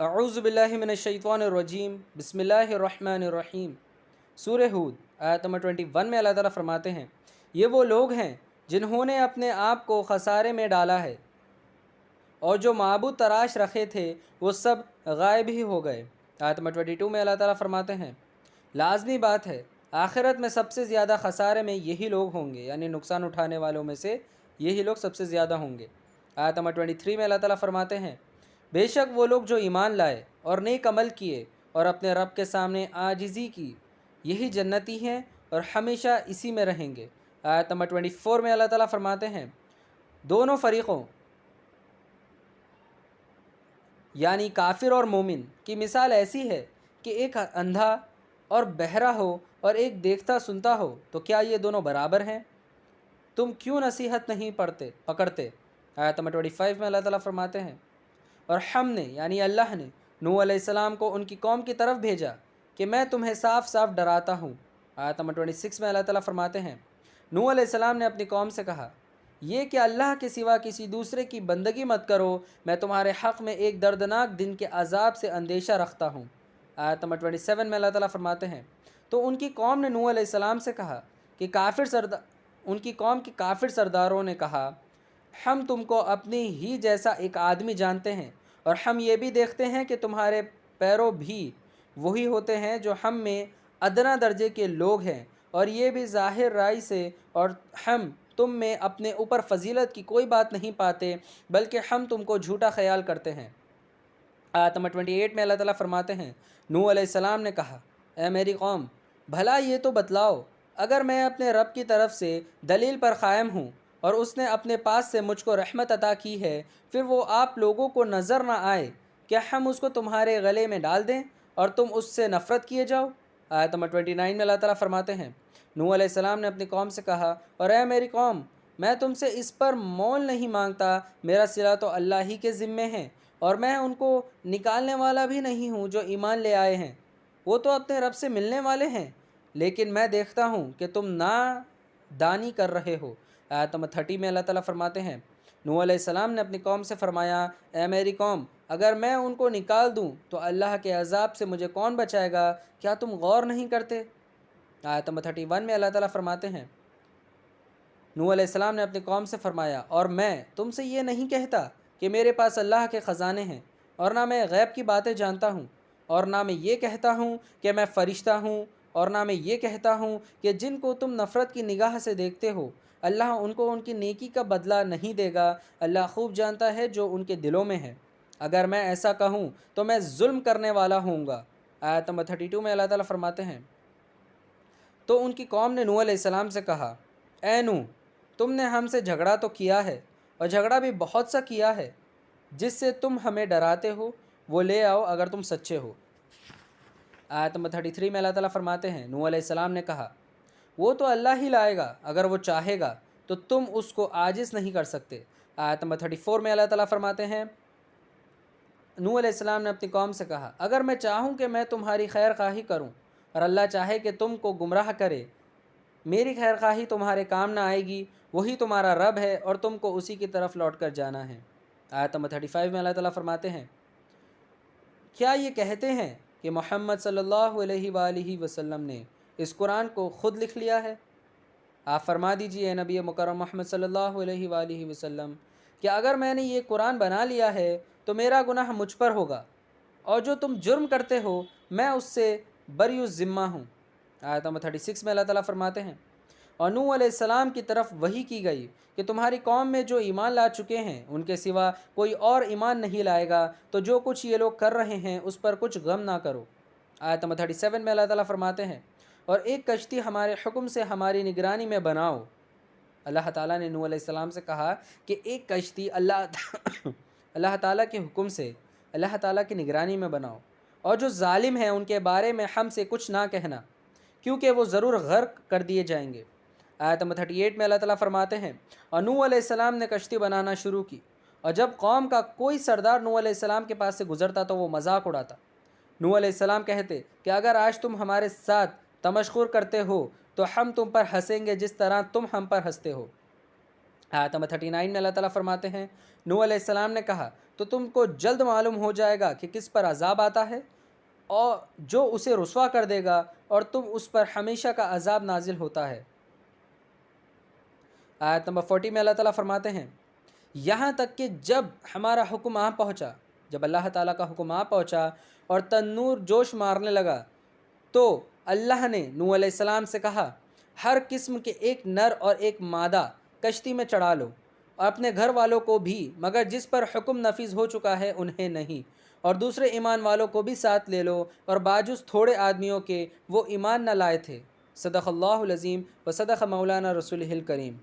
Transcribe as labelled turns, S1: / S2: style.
S1: اعوذ باللہ من الشیطان الرجیم بسم اللہ الرحمن الرحیم۔ سورہ ہود آیت نمبر 21 میں اللہ تعالیٰ فرماتے ہیں، یہ وہ لوگ ہیں جنہوں نے اپنے آپ کو خسارے میں ڈالا ہے اور جو معبود تراش رکھے تھے وہ سب غائب ہی ہو گئے۔ آیت نمبر 22 میں اللہ تعالیٰ فرماتے ہیں، لازمی بات ہے آخرت میں سب سے زیادہ خسارے میں یہی لوگ ہوں گے، یعنی نقصان اٹھانے والوں میں سے یہی لوگ سب سے زیادہ ہوں گے۔ آیت نمبر 23 میں اللہ تعالیٰ فرماتے ہیں، بے شک وہ لوگ جو ایمان لائے اور نیک عمل کیے اور اپنے رب کے سامنے عاجزی کی، یہی جنتی ہیں اور ہمیشہ اسی میں رہیں گے۔ آیت نمبر 24 میں اللہ تعالیٰ فرماتے ہیں، دونوں فریقوں یعنی کافر اور مومن کی مثال ایسی ہے کہ ایک اندھا اور بہرا ہو اور ایک دیکھتا سنتا ہو، تو کیا یہ دونوں برابر ہیں؟ تم کیوں نصیحت نہیں پکڑتے؟ آیت نمبر 25 میں اللہ تعالیٰ فرماتے ہیں، اور ہم نے یعنی اللہ نے نوح علیہ السلام کو ان کی قوم کی طرف بھیجا کہ میں تمہیں صاف صاف ڈراتا ہوں۔ آیت نمبر 26 میں اللہ تعالیٰ فرماتے ہیں، نوح علیہ السلام نے اپنی قوم سے کہا، یہ کہ اللہ کے سوا کسی دوسرے کی بندگی مت کرو، میں تمہارے حق میں ایک دردناک دن کے عذاب سے اندیشہ رکھتا ہوں۔ آیت نمبر 27 میں اللہ تعالیٰ فرماتے ہیں، تو ان کی قوم نے نوح علیہ السلام سے کہا کہ ان کی قوم کے کافر سرداروں نے کہا، ہم تم کو اپنی ہی جیسا ایک آدمی جانتے ہیں اور ہم یہ بھی دیکھتے ہیں کہ تمہارے پیرو بھی وہی ہوتے ہیں جو ہم میں ادنا درجے کے لوگ ہیں، اور یہ بھی ظاہر رائے سے، اور ہم تم میں اپنے اوپر فضیلت کی کوئی بات نہیں پاتے بلکہ ہم تم کو جھوٹا خیال کرتے ہیں۔ آیت نمبر 28 میں اللہ تعالیٰ فرماتے ہیں، نوح علیہ السلام نے کہا، اے میری قوم، بھلا یہ تو بتلاؤ، اگر میں اپنے رب کی طرف سے دلیل پر قائم ہوں اور اس نے اپنے پاس سے مجھ کو رحمت عطا کی ہے، پھر وہ آپ لوگوں کو نظر نہ آئے، کیا ہم اس کو تمہارے گلے میں ڈال دیں اور تم اس سے نفرت کیے جاؤ؟ آیت نمبر 29 میں اللہ تعالیٰ فرماتے ہیں، نوح علیہ السلام نے اپنی قوم سے کہا، اور اے میری قوم، میں تم سے اس پر مول نہیں مانگتا، میرا صلہ تو اللہ ہی کے ذمے ہے، اور میں ان کو نکالنے والا بھی نہیں ہوں جو ایمان لے آئے ہیں، وہ تو اپنے رب سے ملنے والے ہیں، لیکن میں دیکھتا ہوں کہ تم نادانی کر رہے ہو۔ آیت نمبر 30 میں اللہ تعالیٰ فرماتے ہیں، نوح علیہ السلام نے اپنی قوم سے فرمایا، اے میری قوم، اگر میں ان کو نکال دوں تو اللہ کے عذاب سے مجھے کون بچائے گا؟ کیا تم غور نہیں کرتے؟ آیت نمبر 31 میں اللہ تعالیٰ فرماتے ہیں، نوح علیہ السلام نے اپنی قوم سے فرمایا، اور میں تم سے یہ نہیں کہتا کہ میرے پاس اللہ کے خزانے ہیں، اور نہ میں غیب کی باتیں جانتا ہوں، اور نہ میں یہ کہتا ہوں کہ میں فرشتہ ہوں، اور نہ میں یہ کہتا ہوں کہ جن کو تم نفرت کی نگاہ سے دیکھتے ہو اللہ ان کو ان کی نیکی کا بدلہ نہیں دے گا، اللہ خوب جانتا ہے جو ان کے دلوں میں ہے۔ اگر میں ایسا کہوں تو میں ظلم کرنے والا ہوں گا۔ آیت نمبر 32 میں اللہ تعالیٰ فرماتے ہیں، تو ان کی قوم نے نوح علیہ السلام سے کہا، اے نوح، تم نے ہم سے جھگڑا تو کیا ہے، اور جھگڑا بھی بہت سا کیا ہے، جس سے تم ہمیں ڈراتے ہو وہ لے آؤ اگر تم سچے ہو۔ آیت نمبر 33 میں اللہ تعالیٰ فرماتے ہیں، نوح علیہ السلام نے کہا، وہ تو اللہ ہی لائے گا، اگر وہ چاہے گا تو تم اس کو عاجز نہیں کر سکتے۔ آیت نمبر 34 میں اللہ تعالیٰ فرماتے ہیں، نوح علیہ السلام نے اپنی قوم سے کہا، اگر میں چاہوں کہ میں تمہاری خیر خواہی کروں اور اللہ چاہے کہ تم کو گمراہ کرے، میری خیر خواہی تمہارے کام نہ آئے گی، وہی تمہارا رب ہے اور تم کو اسی کی طرف لوٹ کر جانا ہے۔ آیت نمبر 35 میں اللہ تعالیٰ فرماتے ہیں، کیا یہ کہتے ہیں کہ محمد صلی اللہ علیہ وآلہ وسلم نے اس قرآن کو خود لکھ لیا ہے؟ آپ فرما دیجئے اے نبی مکرم محمد صلی اللہ علیہ وآلہ وسلم کہ اگر میں نے یہ قرآن بنا لیا ہے تو میرا گناہ مجھ پر ہوگا، اور جو تم جرم کرتے ہو میں اس سے بری الذمہ ہوں۔ آیت نمبر 36 میں اللہ تعالیٰ فرماتے ہیں، اور نوح علیہ السلام کی طرف وحی کی گئی کہ تمہاری قوم میں جو ایمان لا چکے ہیں ان کے سوا کوئی اور ایمان نہیں لائے گا، تو جو کچھ یہ لوگ کر رہے ہیں اس پر کچھ غم نہ کرو۔ آیت نمبر 37 میں اللہ تعالیٰ فرماتے ہیں، اور ایک کشتی ہمارے حکم سے ہماری نگرانی میں بناؤ۔ اللہ تعالیٰ نے نوح علیہ السلام سے کہا کہ ایک کشتی اللہ تعالیٰ کے حکم سے اللہ تعالیٰ کی نگرانی میں بناؤ، اور جو ظالم ہیں ان کے بارے میں ہم سے کچھ نہ کہنا، کیونکہ وہ ضرور غرق کر دیے جائیں گے۔ آیت نمبر 38 میں اللہ تعالیٰ فرماتے ہیں، اور نوح علیہ السلام نے کشتی بنانا شروع کی، اور جب قوم کا کوئی سردار نوح علیہ السلام کے پاس سے گزرتا تو وہ مذاق اڑاتا۔ نوح علیہ السلام کہتے کہ اگر آج تم ہمارے ساتھ تمشخر کرتے ہو تو ہم تم پر ہنسیں گے جس طرح تم ہم پر ہنستے ہو۔ آیت نمبر 39 میں اللہ تعالیٰ فرماتے ہیں، نوح علیہ السلام نے کہا، تو تم کو جلد معلوم ہو جائے گا کہ کس پر عذاب آتا ہے اور جو اسے رسوا کر دے گا، اور تم اس پر ہمیشہ کا عذاب نازل ہوتا ہے۔ آیت نمبر 40 میں اللہ تعالیٰ فرماتے ہیں، یہاں تک کہ جب ہمارا حکم آ پہنچا، جب اللہ تعالیٰ کا حکم آ پہنچا اور تنور جوش مارنے لگا، تو اللہ نے نوح علیہ السلام سے کہا، ہر قسم کے ایک نر اور ایک مادہ کشتی میں چڑھا لو، اور اپنے گھر والوں کو بھی، مگر جس پر حکم نافذ ہو چکا ہے انہیں نہیں، اور دوسرے ایمان والوں کو بھی ساتھ لے لو، اور باجز تھوڑے آدمیوں کے وہ ایمان نہ لائے تھے۔ صدق اللہ العظیم و صدق مولانا رسولہ الکریم۔